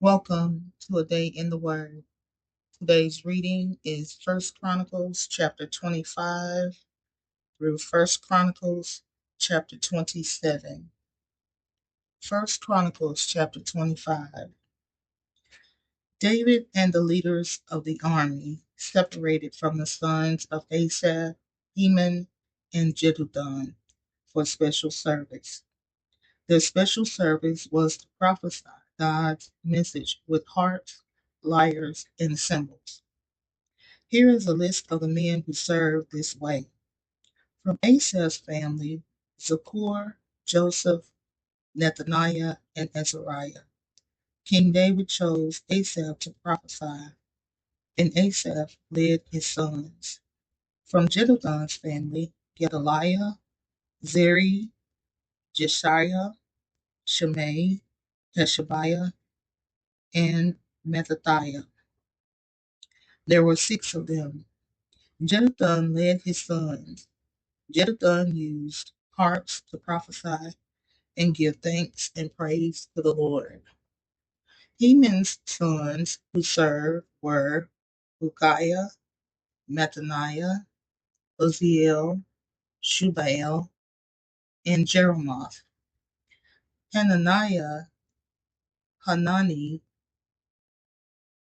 Welcome to a day in the Word. Today's reading is First Chronicles chapter 25 through First Chronicles chapter 27. First Chronicles chapter 25. David and the leaders of the army separated from the sons of Asaph, Heman, and Jeduthun for special service. Their special service was to prophesy God's message with harps, lyres, and cymbals. Here is a list of the men who served this way. From Asaph's family, Zakur, Joseph, Nethaniah, and Azariah. King David chose Asaph to prophesy, and Asaph led his sons. From Jeduthun's family, Gedaliah, Zeri, Jeshiah, Shimei, Hashabiah, and Mattathiah. There were 6 of them. Jeduthun led his sons. Jeduthun used harps to prophesy and give thanks and praise to the Lord. Heman's sons who served were Bukiah, Mattaniah, Uzziel, Shubael, and Jeremoth. Hananiah, Hanani,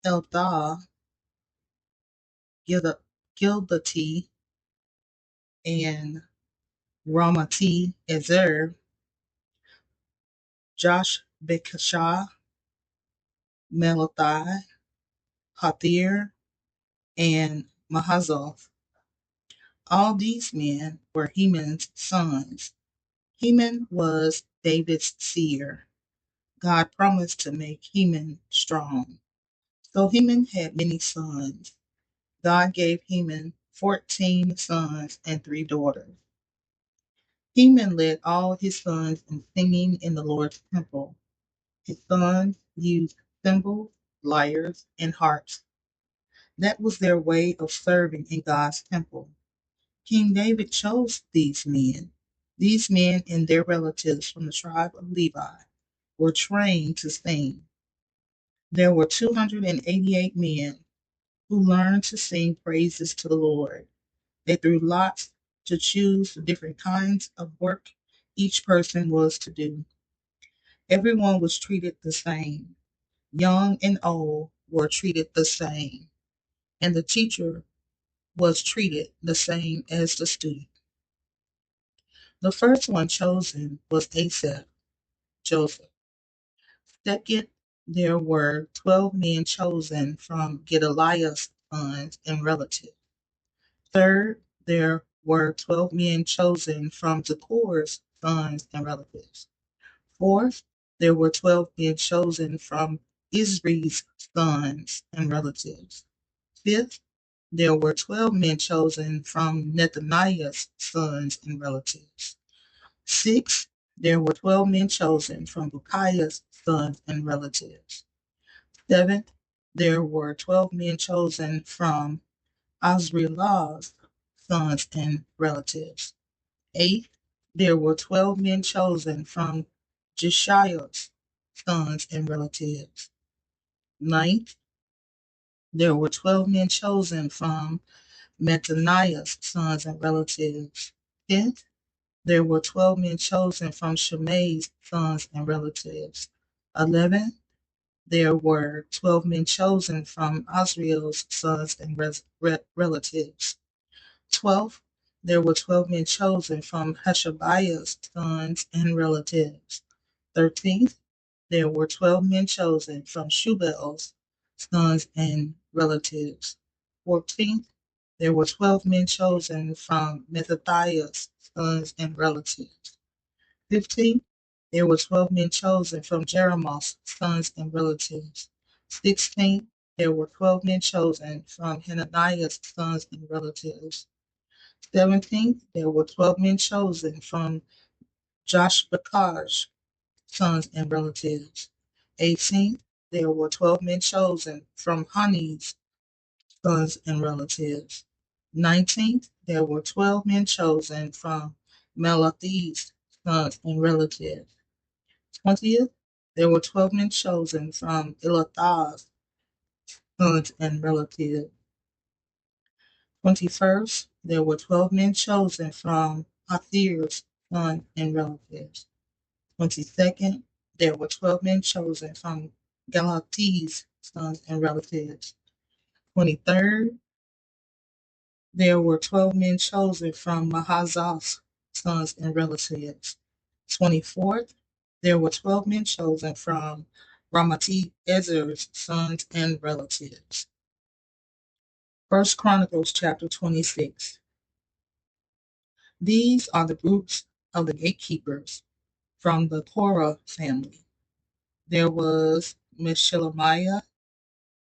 Eldah, Gilbati, and Ramati Ezer, Josh Bekashah, Melathai, Hathir, and Mahazoth. All these men were Heman's sons. Heman was David's seer. God promised to make Heman strong. So Heman had many sons. God gave Heman 14 sons and 3 daughters. Heman led all his sons in singing in the Lord's temple. His sons used cymbals, lyres, and harps. That was their way of serving in God's temple. King David chose these men. These men and their relatives from the tribe of Levi were trained to sing. There were 288 men who learned to sing praises to the Lord. They threw lots to choose the different kinds of work each person was to do. Everyone was treated the same. Young and old were treated the same, and the teacher was treated the same as the student. The first one chosen was Asaph, Joseph. Second, there were 12 men chosen from Gedaliah's sons and relatives. Third, there were 12 men chosen from Zakur's sons and relatives. Fourth, there were 12 men chosen from Isri's sons and relatives. Fifth, there were 12 men chosen from Nethaniah's sons and relatives. Sixth, there were 12 men chosen from Bukiah's sons and relatives. Seventh, there were 12 men chosen from Azrielah's sons and relatives. Eighth, there were 12 men chosen from Jeshiah's sons and relatives. Ninth, there were 12 men chosen from Mattaniah's sons and relatives. Tenth, there were 12 men chosen from Shimei's sons and relatives. 11, there were 12 men chosen from Azriel's sons and relatives. 12, there were 12 men chosen from Hashabiah's sons and relatives. 13th, there were 12 men chosen from Shubael's sons and relatives. 14th, there were 12 men chosen from Mattathiah's sons and relatives. 15th, there were 12 men chosen from Jeremoth's sons and relatives. 16th, there were 12 men chosen from Hananiah's sons and relatives. 17th, there were 12 men chosen from Joshbekash's sons and relatives. 18th, there were 12 men chosen from Hani's sons and relatives. 19th, there were 12 men chosen from Melathi's sons and relatives. 20th, There were 12 men chosen from Elathar's sons and relatives. 21st, there were 12 men chosen from Athir's sons and relatives. 22nd, there were 12 men chosen from Galate's sons and relatives. 23rd, there were 12 men chosen from Mahazah's sons and relatives. 24th, there were 12 men chosen from Ramati Ezer's sons and relatives. First Chronicles chapter 26. These are the groups of the gatekeepers from the Korah family. There was Meshelemiah,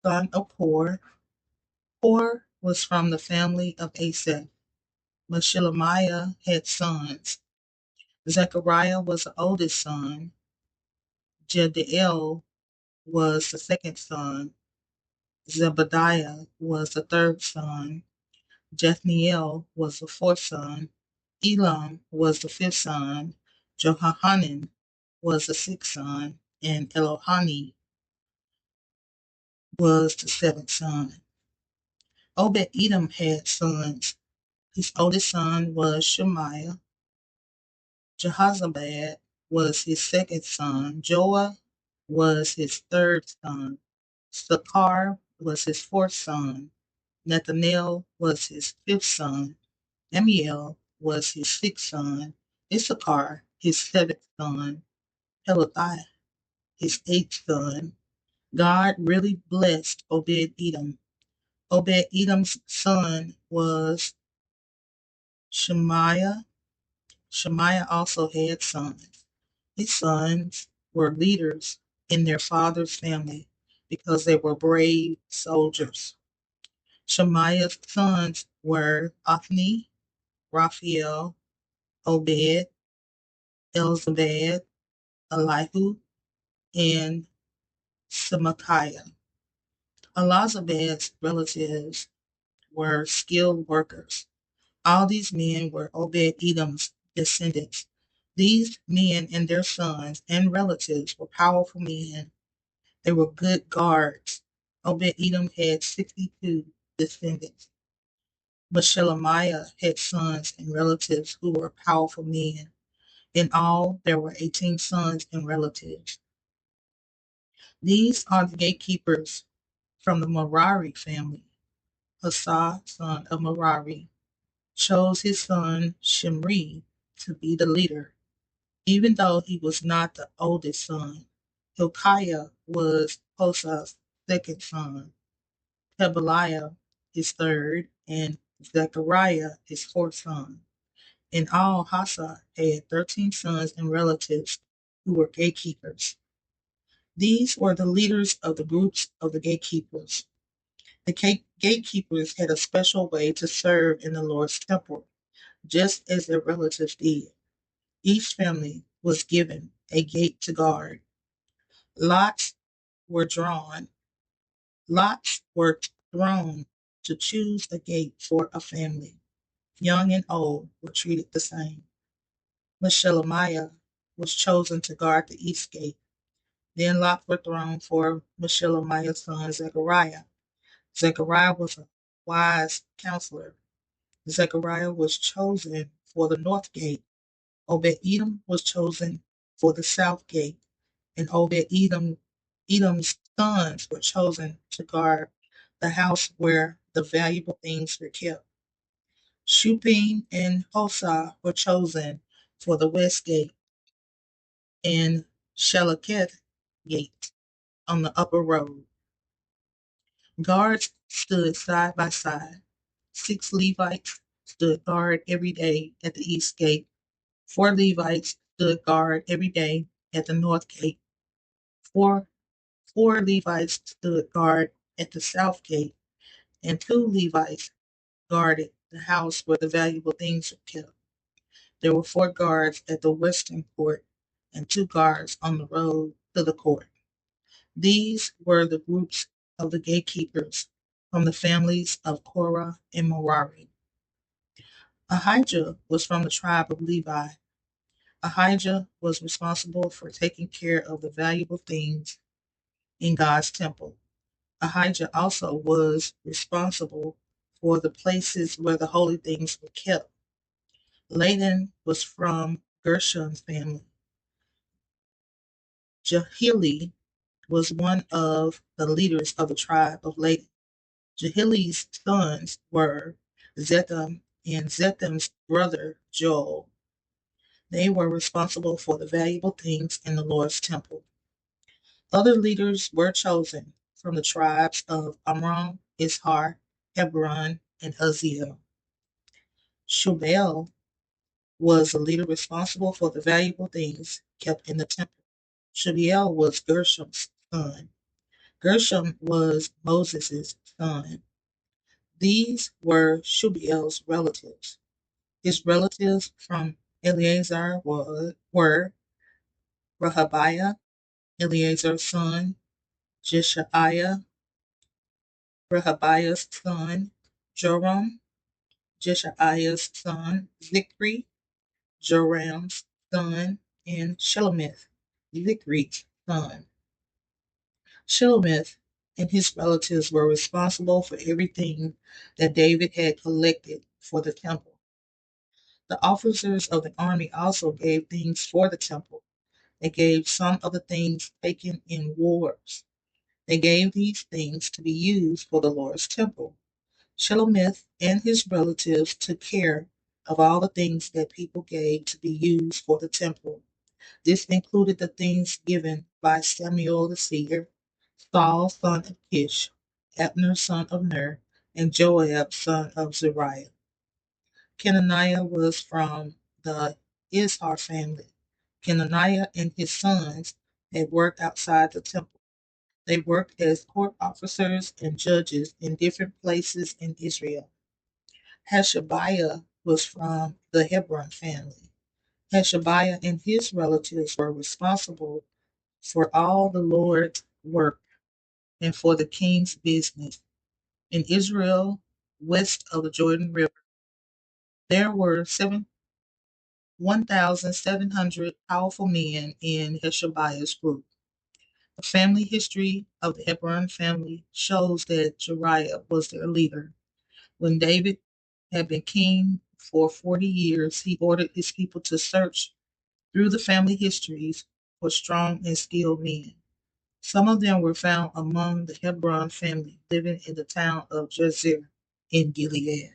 son of Kor. Kor was from the family of Asaph. Meshelemiah had sons. Zechariah was the oldest son. Jediel was the second son. Zebediah was the third son. Jethniel was the fourth son. Elam was the fifth son. Johanan was the sixth son. And Elohani was the seventh son. Obed Edom had sons. His oldest son was Shemaiah. Jehozabad was his second son. Joah was his third son. Sakar was his fourth son. Nathaniel was his fifth son. Amiel was his sixth son. Issachar his seventh son. Pelathiah his eighth son. God really blessed Obed Edom. Obed Edom's son was Shemaiah. Shemaiah also had sons. His sons were leaders in their father's family because they were brave soldiers. Shemaiah's sons were Othni, Raphael, Obed, Elzabad, Elihu, and Semachiah. Elazabad's relatives were skilled workers. All these men were Obed Edom's descendants. These men and their sons and relatives were powerful men. They were good guards. Obed Edom had 62 descendants. But Shelemiah had sons and relatives who were powerful men. In all, there were 18 sons and relatives. These are the gatekeepers from the Merari family. Hassah, son of Merari, chose his son Shimri to be the leader, even though he was not the oldest son. Hilkiah was Hosah's second son, Tebaliah his third, and Zechariah his fourth son. In all, Hassa had 13 sons and relatives who were gatekeepers. These were the leaders of the groups of the gatekeepers. The gatekeepers had a special way to serve in the Lord's temple, just as their relatives did. Each family was given a gate to guard. Lots were drawn. Lots were thrown to choose a gate for a family. Young and old were treated the same. Meshelemiah was chosen to guard the east gate. Then lots were thrown for Meshelemiah's son Zechariah. Zechariah was a wise counselor. Zechariah was chosen for the north gate. Obed Edom was chosen for the south gate, and Edom's sons were chosen to guard the house where the valuable things were kept. Shupim and Hosah were chosen for the west gate, and Shalaketh gate on the upper road. Guards stood side by side. 6 Levites stood guard every day at the east gate. 4 Levites stood guard every day at the north gate. Four Levites stood guard at the south gate, and 2 Levites guarded the house where the valuable things were kept. There were 4 guards at the western court and 2 guards on the road to the court. These were the groups of the gatekeepers from the families of Korah and Merari. Ahijah was from the tribe of Levi. Ahijah was responsible for taking care of the valuable things in God's temple. Ahijah also was responsible for the places where the holy things were kept. Laban was from Gershon's family. Jahili was one of the leaders of the tribe of Laban. Jahili's sons were Zetham and Zethim's brother Joel. They were responsible for the valuable things in the Lord's temple. Other leaders were chosen from the tribes of Amram, Ishar, Hebron, and Uzziel. Shubael was the leader responsible for the valuable things kept in the temple. Shubael was Gershom's son. Gershom was Moses' son. These were Shubael's relatives. His relatives from Eleazar were Rehabiah, Eleazar's son, Jeshaiah, Rehabiah's son, Joram, Jeshaiah's son, Zikri, Joram's son, and Shelomith, Zikri's son. Shelomith and his relatives were responsible for everything that David had collected for the temple. The officers of the army also gave things for the temple. They gave some of the things taken in wars. They gave these things to be used for the Lord's temple. Shelomith and his relatives took care of all the things that people gave to be used for the temple. This included the things given by Samuel the seer, Saul son of Kish, Abner son of Ner, and Joab son of Zeruiah. Kenaniah was from the Ishar family. Kenaniah and his sons had worked outside the temple. They worked as court officers and judges in different places in Israel. Hashabiah was from the Hebron family. Hashabiah and his relatives were responsible for all the Lord's work and for the king's business. In Israel, west of the Jordan River, there were 1,700 powerful men in Hashabiah's group. The family history of the Hebron family shows that Jeriah was their leader. When David had been king for 40 years, he ordered his people to search through the family histories for strong and skilled men. Some of them were found among the Hebron family living in the town of Jazer in Gilead.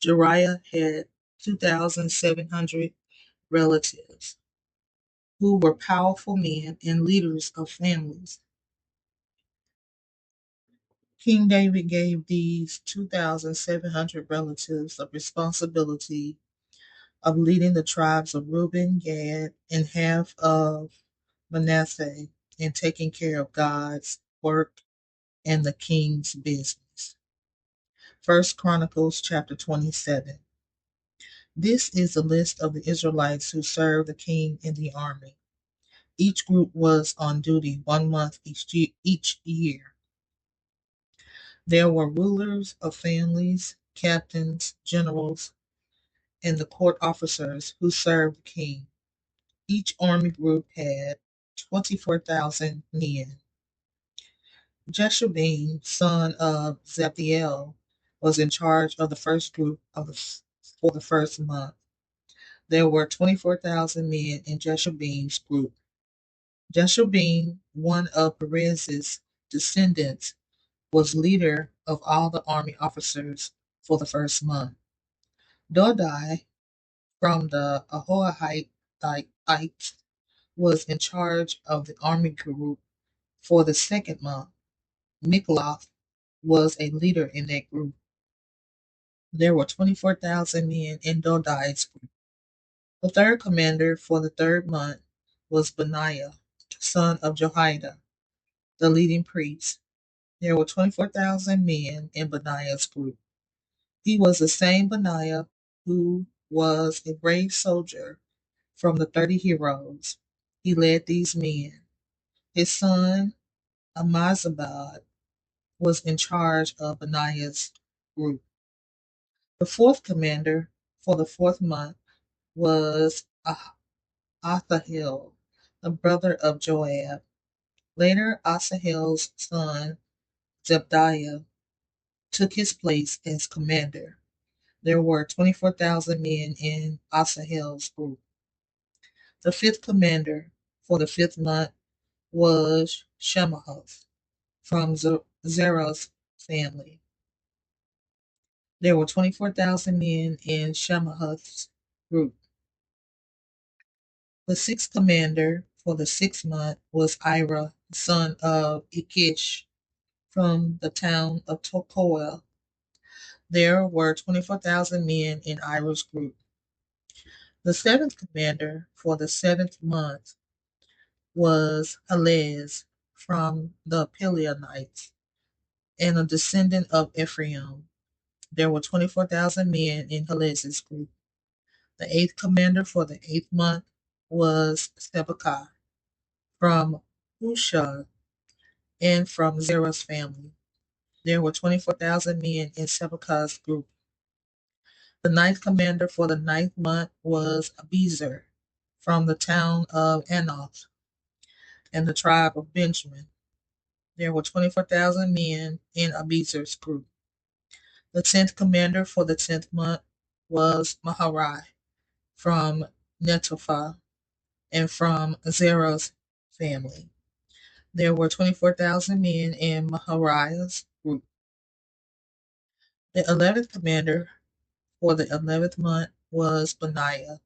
Jeriah had 2,700 relatives who were powerful men and leaders of families. King David gave these 2,700 relatives the responsibility of leading the tribes of Reuben, Gad, and half of Manasseh in taking care of God's work and the king's business. First Chronicles chapter 27. This is the list of the Israelites who served the king in the army. Each group was on duty 1 month each year. There were rulers of families, captains, generals, and the court officers who served the king. Each army group had 24,000 men. Jeshurun, son of Zephiel, was in charge of the first group for the first month. There were 24,000 men in Jeshurun's group. Jeshurun, one of Perez's descendants, was leader of all the army officers for the first month. Dodai, from the Ahohites, was in charge of the army group for the second month. Mikloth was a leader in that group. There were 24,000 men in Dodai's group. The third commander for the third month was Benaiah, son of Jehoiada, the leading priest. There were 24,000 men in Benaiah's group. He was the same Benaiah who was a brave soldier from the 30 heroes. He led these men. His son, Amazabad, was in charge of Benaiah's group. The fourth commander for the fourth month was Asahel, the brother of Joab. Later, Asahel's son, Zebdiah, took his place as commander. There were 24,000 men in Asahel's group. The fifth commander for the fifth month was Shemahath from Zerah's family. There were 24,000 men in Shemahath's group. The sixth commander for the sixth month was Ira, son of Ikish, from the town of Tekoa. There were 24,000 men in Ira's group. The seventh commander for the seventh month was Helez from the Peleonites and a descendant of Ephraim. There were 24,000 men in Helez's group. The eighth commander for the eighth month was Sebekah from Husha and from Zerah's family. There were 24,000 men in Sebekah's group. The ninth commander for the ninth month was Abiezer from the town of Anoth and the tribe of Benjamin. There were 24,000 men in Abiezer's group. The tenth commander for the tenth month was Maharai from Netophah and from Zerah's family. There were 24,000 men in Maharai's group. The 11th commander for the 11th month was Benaiah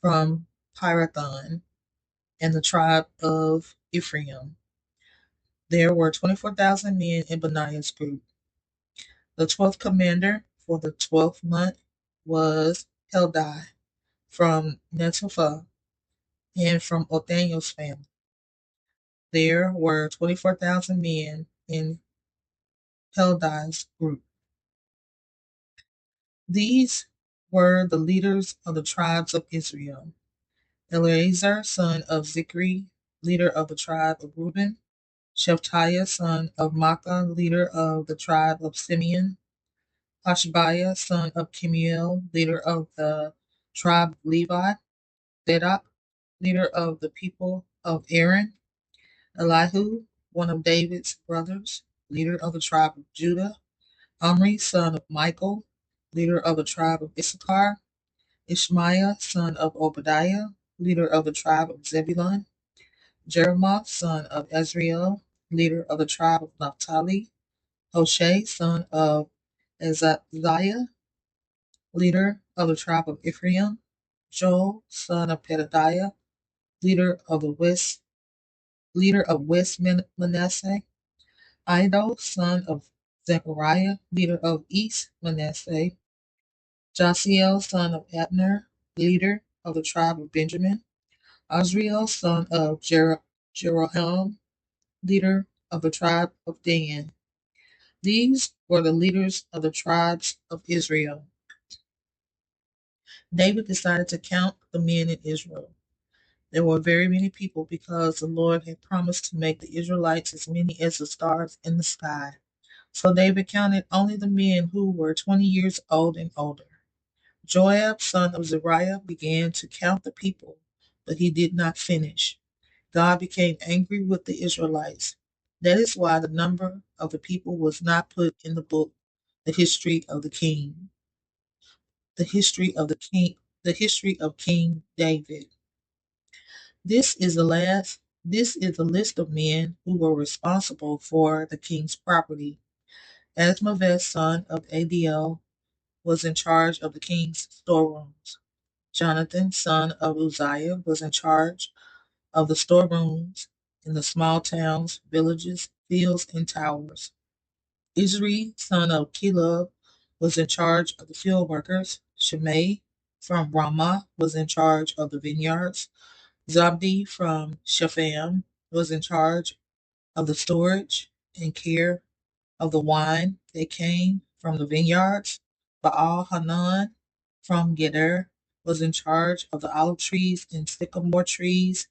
from Pirathon and the tribe of Ephraim. There were 24,000 men in Benaiah's group. The 12th commander for the 12th month was Heldai from Netophah and from Othaniel's family. There were 24,000 men in Heldai's group. These were the leaders of the tribes of Israel. Eleazar, son of Zikri, leader of the tribe of Reuben. Shephatiah, son of Makkah, leader of the tribe of Simeon. Hashabiah, son of Chemiel, leader of the tribe of Levi. Zadok, leader of the people of Aaron. Elihu, one of David's brothers, leader of the tribe of Judah. Omri, son of Michael, leader of the tribe of Issachar. Ishmaiah, son of Obadiah, leader of the tribe of Zebulun. Jeremoth, son of Ezrael, leader of the tribe of Naphtali. Hoshea, son of Azariah, leader of the tribe of Ephraim. Joel, son of Pedadiah, leader of West Manasseh. Iddo, son of Zechariah, leader of East Manasseh. Jasiel, son of Abner, leader of the tribe of Benjamin. Azriel, son of Jeroham, leader of the tribe of Dan. These were the leaders of the tribes of Israel. David decided to count the men in Israel. There were very many people because the Lord had promised to make the Israelites as many as the stars in the sky. So David counted only the men who were 20 years old and older. Joab, son of Zeruiah, began to count the people, but he did not finish. God became angry with the Israelites. That is why the number of the people was not put in the book, the history of the king, the history of King David. This is the list of men who were responsible for the king's property. Asmaveth, son of Adiel, was in charge of the king's storerooms. Jonathan, son of Uzziah, was in charge of the storerooms in the small towns, villages, fields, and towers. Isri, son of Caleb, was in charge of the field workers. Shimei from Ramah was in charge of the vineyards. Zabdi from Shepham was in charge of the storage and care of the wine that came from the vineyards. Baal Hanan from Geder was in charge of the olive trees and sycamore trees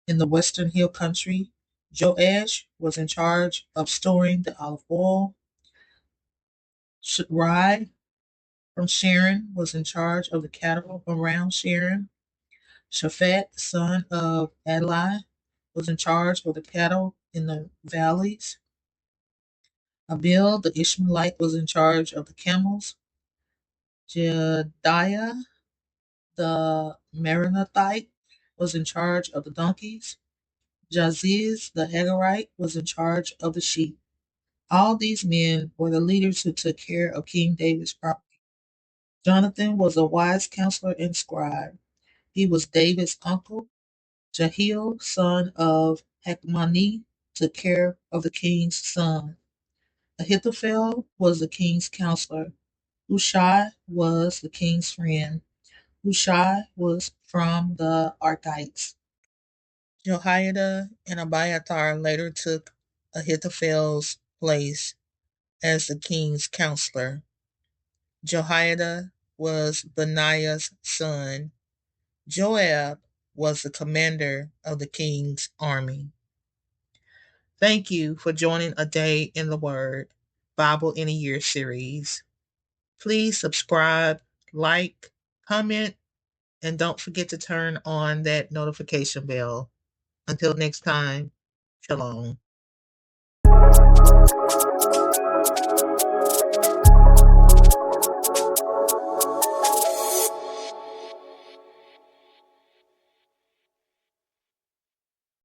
in the western hill country. Joash was in charge of storing the olive oil. Rai from Sharon was in charge of the cattle around Sharon. Shaphat, the son of Adlai, was in charge of the cattle in the valleys. Abil, the Ishmaelite, was in charge of the camels. Jediah, the Meronothite, was in charge of the donkeys. Jaziz, the Hagarite, was in charge of the sheep. All these men were the leaders who took care of King David's property. Jonathan was a wise counselor and scribe. He was David's uncle. Jehiel, son of Hachmoni, took care of the king's son. Ahithophel was the king's counselor. Hushai was the king's friend. Hushai was from the Archites. Jehoiada and Abiathar later took Ahithophel's place as the king's counselor. Jehoiada was Benaiah's son. Joab was the commander of the king's army. Thank you for joining A Day in the Word Bible in a Year series. Please subscribe, like, comment, and don't forget to turn on that notification bell. Until next time, shalom.